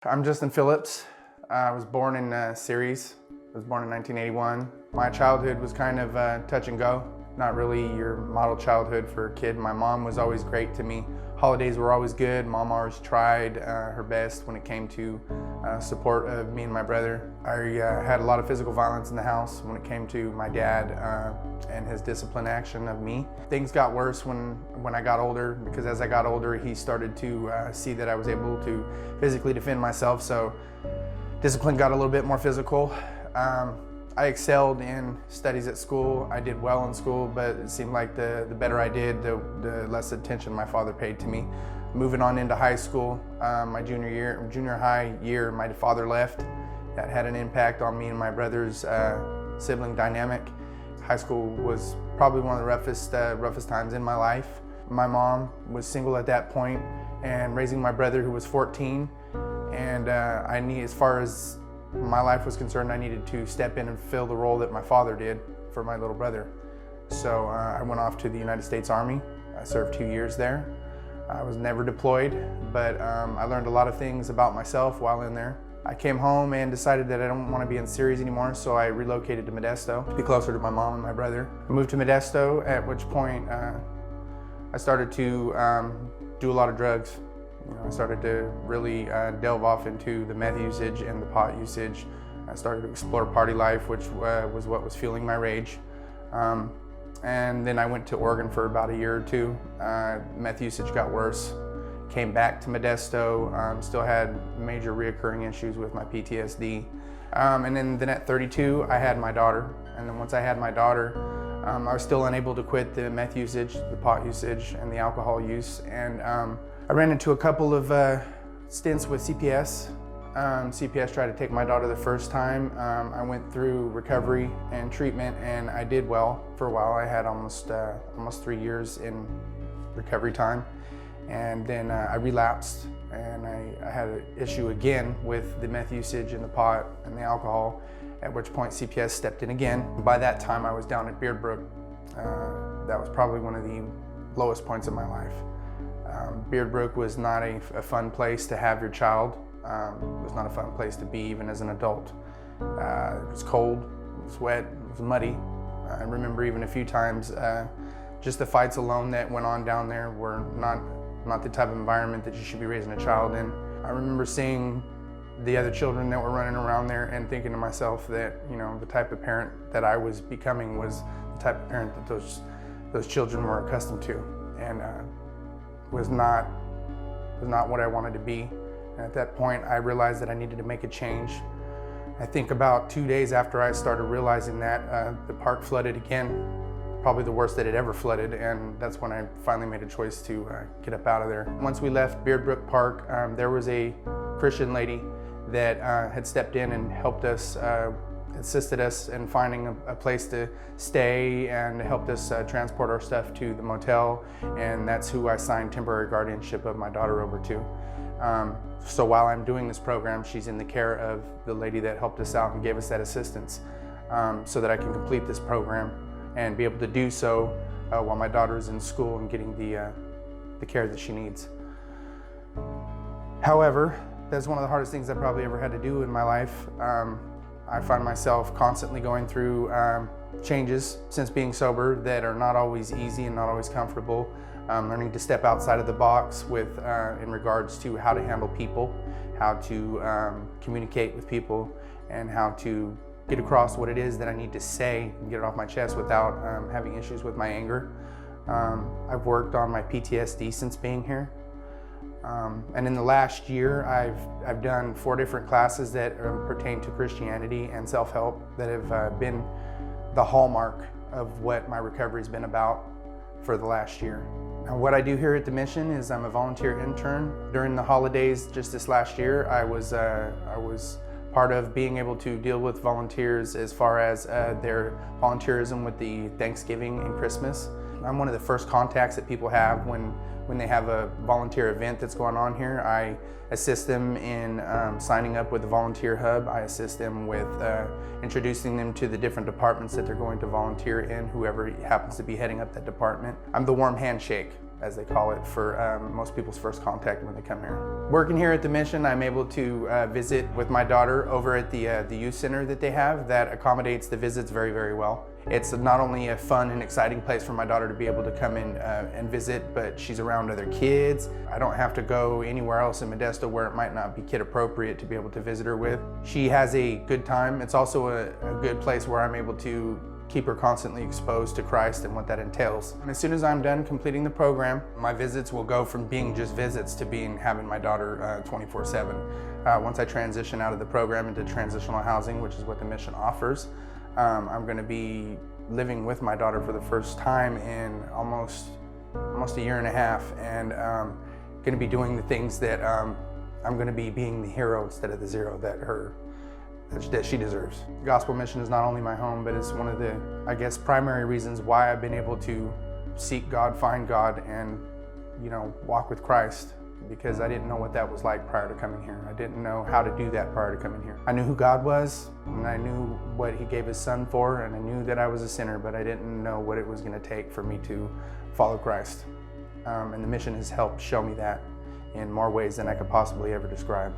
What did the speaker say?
I'm Justin Phillips. I was born in Ceres. I was born in 1981. My childhood was kind of touch and go. Not really your model childhood for a kid. My mom was always great to me. Holidays were always good. Mom always tried her best when it came to support of me and my brother. I had a lot of physical violence in the house when it came to my dad and his discipline action of me. Things got worse when I got older, because as I got older, he started to see that I was able to physically defend myself, so discipline got a little bit more physical. I excelled in studies at school. I did well in school, but it seemed like the better I did, the less attention my father paid to me. Moving on into high school, my junior high year, my father left. That had an impact on me and my brother's sibling dynamic. High school was probably one of the roughest times in my life. My mom was single at that point and raising my brother, who was 14. And as far as my life was concerned, I needed to step in and fill the role that my father did for my little brother. So I went off to the United States Army. I served 2 years there. I was never deployed, but I learned a lot of things about myself while in there. I came home and decided that I don't want to be in Ceres anymore, so I relocated to Modesto to be closer to my mom and my brother. I moved to Modesto, at which point I started to do a lot of drugs. I started to really delve off into the meth usage and the pot usage. I started to explore party life, which was what was fueling my rage. And then I went to Oregon for about a year or two. Meth usage got worse. Came back to Modesto, still had major reoccurring issues with my PTSD. And then at 32, I had my daughter. And then once I had my daughter, I was still unable to quit the meth usage, the pot usage, and the alcohol use. And I ran into a couple of stints with CPS. CPS tried to take my daughter the first time. I went through recovery and treatment, and I did well for a while. I had almost 3 years in recovery time. And then I relapsed, and I had an issue again with the meth usage and the pot and the alcohol, at which point CPS stepped in again. By that time, I was down at Beard Brook. That was probably one of the lowest points of my life. Beard Brook was not a fun place to have your child. It was not a fun place to be even as an adult. It was cold, it was wet, it was muddy. I remember even a few times, just the fights alone that went on down there were not the type of environment that you should be raising a child in. I remember seeing the other children that were running around there and thinking to myself that, the type of parent that I was becoming was the type of parent that those children were accustomed to, and was not what I wanted to be. And at that point, I realized that I needed to make a change. I think about 2 days after I started realizing that, the park flooded again, probably the worst that it ever flooded, and that's when I finally made a choice to get up out of there. Once we left Beard Brook Park, there was a Christian lady that had stepped in and helped us, assisted us in finding a place to stay, and helped us transport our stuff to the motel, and that's who I signed temporary guardianship of my daughter over to. So while I'm doing this program, she's in the care of the lady that helped us out and gave us that assistance, so that I can complete this program and be able to do so while my daughter is in school and getting the care that she needs. However, that's one of the hardest things I probably ever had to do in my life. I find myself constantly going through changes since being sober that are not always easy and not always comfortable. Learning to step outside of the box in regards to how to handle people, how to communicate with people, and how to get across what it is that I need to say and get it off my chest without having issues with my anger. I've worked on my PTSD since being here. And in the last year, I've done 4 different classes that pertain to Christianity and self-help that have been the hallmark of what my recovery has been about for the last year. Now, what I do here at the mission is I'm a volunteer intern. During the holidays just this last year, I was part of being able to deal with volunteers as far as their volunteerism with the Thanksgiving and Christmas. I'm one of the first contacts that people have when they have a volunteer event that's going on here. I assist them in signing up with the Volunteer Hub. I assist them with introducing them to the different departments that they're going to volunteer in, whoever happens to be heading up that department. I'm the warm handshake as they call it, for most people's first contact when they come here. Working here at the mission, I'm able to visit with my daughter over at the youth center that they have that accommodates the visits very, very well. It's not only a fun and exciting place for my daughter to be able to come in and visit, but she's around other kids. I don't have to go anywhere else in Modesto where it might not be kid appropriate to be able to visit her with. She has a good time. It's also a good place where I'm able to keep her constantly exposed to Christ and what that entails. And as soon as I'm done completing the program, my visits will go from being just visits to having my daughter 24/7. Once I transition out of the program into transitional housing, which is what the mission offers, I'm going to be living with my daughter for the first time in almost a year and a half, and going to be doing the things that I'm going to be being the hero instead of the zero that she deserves. Gospel Mission is not only my home, but it's one of the, I guess, primary reasons why I've been able to seek God, find God, and walk with Christ, because I didn't know what that was like prior to coming here. I didn't know how to do that prior to coming here. I knew who God was, and I knew what He gave His Son for, and I knew that I was a sinner, but I didn't know what it was going to take for me to follow Christ. And the mission has helped show me that in more ways than I could possibly ever describe.